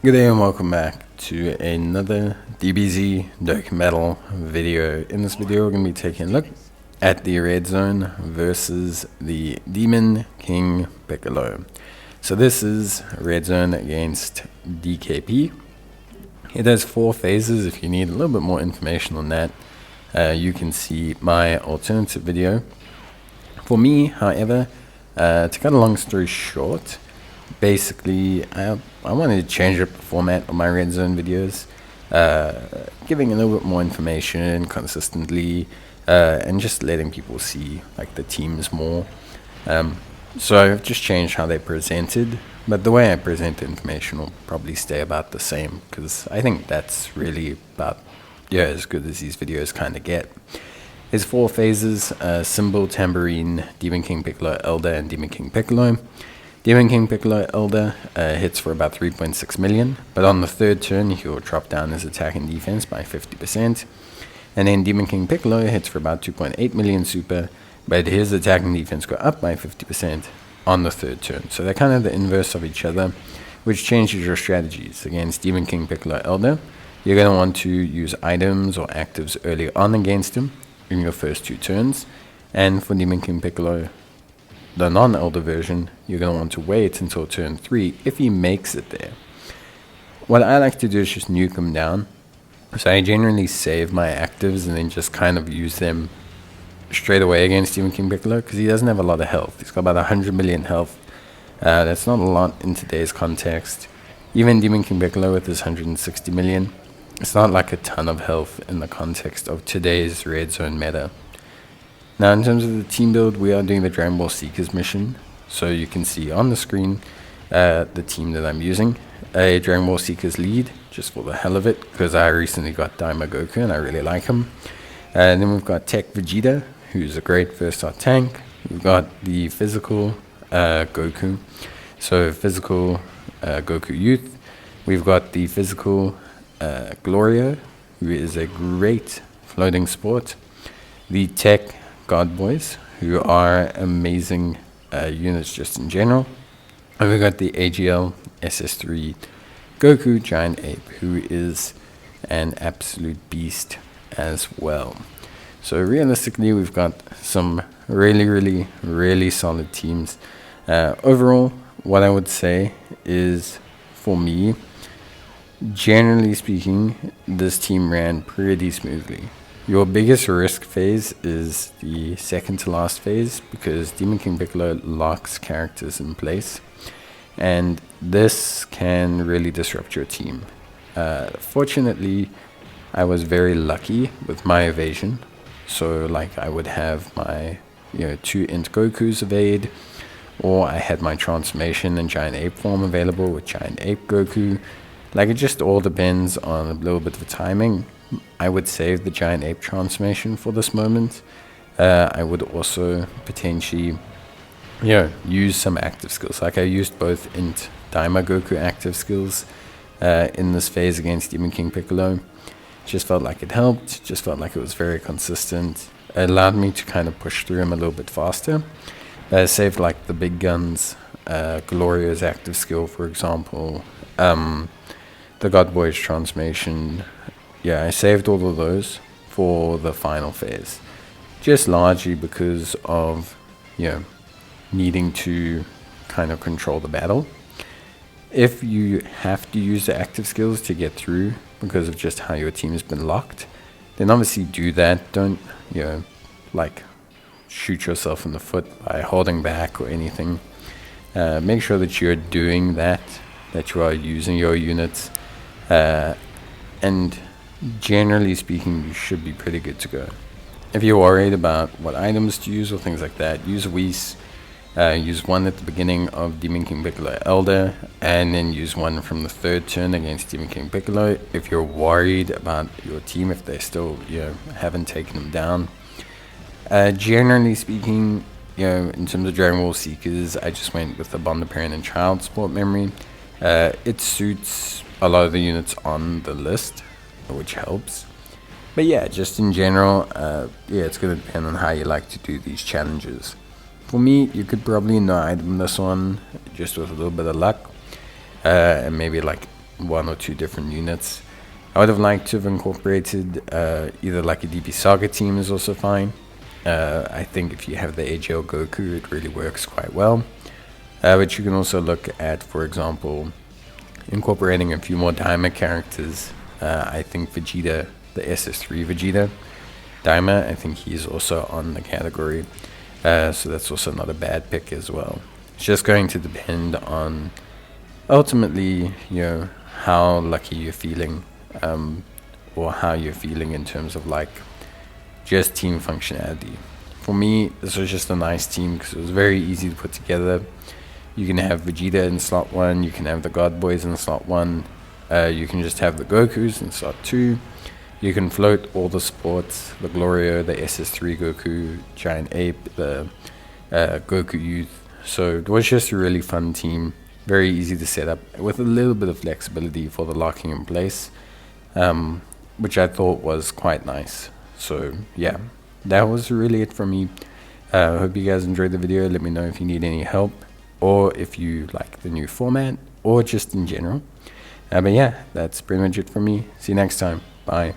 Good day and welcome back to another DBZ Dokkan Battle video. In this video we're going to be taking a look at the Red Zone versus the Demon King Piccolo. So this is Red Zone against DKP. It has 4 phases. If you need a little bit more information on that, you can see my alternative video. For me, however, to cut a long story short, basically I wanted to change up the format of my Red Zone videos, giving a little bit more information consistently, and just letting people see like the teams more. So I've just changed how they presented, but the way I present the information will probably stay about the same, because I think that's really about as good as these videos kind of get. There's 4 phases: Symbol, Tambourine, Demon King Piccolo, Elder, and Demon King Piccolo. Demon King Piccolo Elder hits for about 3.6 million, but on the 3rd turn he'll drop down his attack and defense by 50%. And then Demon King Piccolo hits for about 2.8 million super, but his attack and defense go up by 50% on the 3rd turn. So they're kind of the inverse of each other, which changes your strategies. Against Demon King Piccolo Elder, you're going to want to use items or actives early on against him in your first 2 turns. And for Demon King Piccolo, the non-elder version, you're going to want to wait until turn 3 if he makes it there. What I like to do is just nuke him down. So I generally save my actives and then just kind of use them straight away against Demon King Piccolo, because he doesn't have a lot of health. He's got about 100 million health. That's not a lot in today's context. Even Demon King Piccolo with his 160 million, it's not like a ton of health in the context of today's Red Zone meta. Now, in terms of the team build, we are doing the Dragon Ball Seekers mission. So you can see on the screen the team that I'm using. A Dragon Ball Seekers lead, just for the hell of it, because I recently got Daima Goku and I really like him. And then we've got Tech Vegeta, who's a great first-star tank. We've got the physical Goku, so physical Goku Youth. We've got the physical Gloria, who is a great floating sport. The Tech God Boys, who are amazing units just in general. And we've got the AGL SS3 Goku Giant Ape, who is an absolute beast as well. So realistically, we've got some really solid teams. Overall, what I would say is, for me, generally speaking, this team ran pretty smoothly. Your biggest risk phase is the second to last phase, because Demon King Piccolo locks characters in place, and this can really disrupt your team. Fortunately, I was very lucky with my evasion, so like I would have my 2 Int Gokus evade, or I had my transformation and Giant Ape form available with Giant Ape Goku. Like, it just all depends on a little bit of the timing. I would save the Giant Ape transformation for this moment. I would also potentially use some active skills. Like, I used both Int Daima Goku active skills in this phase against Demon King Piccolo. Just felt like it helped, just felt like it was very consistent. It allowed me to kind of push through him a little bit faster. I saved like the big guns, Gloria's active skill, for example, the God Boy's transformation. Yeah, I saved all of those for the final phase, just largely because of needing to kind of control the battle. If you have to use the active skills to get through because of just how your team has been locked, then obviously do that. Don't like shoot yourself in the foot by holding back or anything. Make sure that you're doing that you are using your units, and generally speaking, you should be pretty good to go. If you're worried about what items to use or things like that, use Whis. Use one at the beginning of Demon King Piccolo Elder, and then use one from the 3rd turn against Demon King Piccolo if you're worried about your team, if they still haven't taken them down. Generally speaking, in terms of Dragon Ball Seekers, I just went with the Bond of Parent and Child support memory. It suits a lot of the units on the list, which helps. But yeah, just in general, it's going to depend on how you like to do these challenges. For me, you could probably no item this one just with a little bit of luck, and maybe like one or two different units. I would have liked to have incorporated either like a DP Saga team is also fine. I think if you have the AGL Goku, it really works quite well. But you can also look at, for example, incorporating a few more Daima characters. I think Vegeta, the SS3 Vegeta Daima, I think he's also on the category. So that's also not a bad pick as well. It's just going to depend on ultimately, how lucky you're feeling, or how you're feeling in terms of like just team functionality. For me, this was just a nice team because it was very easy to put together. You can have Vegeta in slot 1, you can have the God Boys in slot 1, you can just have the Gokus in slot 2. You can float all the sports, the Glorio, the SS3 Goku, Giant Ape, the Goku Youth. So it was just a really fun team, very easy to set up, with a little bit of flexibility for the locking in place, which I thought was quite nice. So yeah, that was really it from me. Hope you guys enjoyed the video. Let me know if you need any help, or if you like the new format, or just in general. But yeah, that's pretty much it for me. See you next time. Bye.